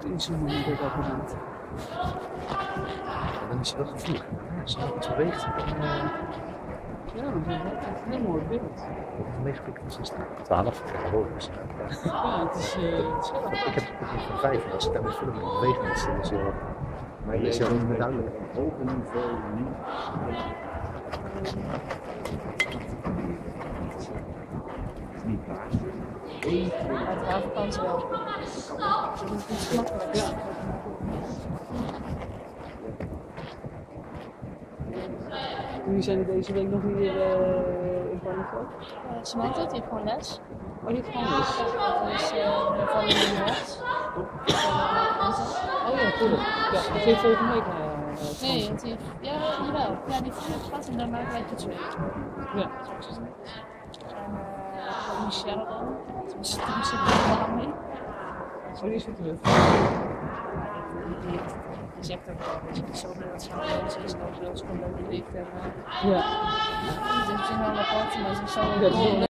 Inzoomen moet ik ook inderdaad. Dan is je wel gevoelig. Als je iets beweegt, dan Ja, dat is een heel mooi beeld. wordt het meegepikt als een straat. 12, ja, hoor. Dus, Ja, het is heel erg. ik heb het van 5 en als ik daarmee film in beweging is, dan is het wel. Maar is het niet meer duidelijk. Op hoger niveau niet. Niet waar. Uit de havenkant wel. Dat is iets makkelijks. Ja. Jullie zijn deze week nog hier in Barneveld? Samantha die heeft gewoon les. Oh, niet gewoon dus. Dus van de rechts. Oh ja, tuurlijk. Ja, dus heeft volgende week Nee, want die, ja, jawel. Ja, die gaat en dan maken wij het weer. Ja. En Michelle dan. Dus die zit er wel mee. Oh, die is weer terug. Die zegt ook wel, weet je, zo dat ze gaan lezen is, dat ze gewoon leuk ligt. En Ja. dus we zijn wel apart, maar ze is zo Ja,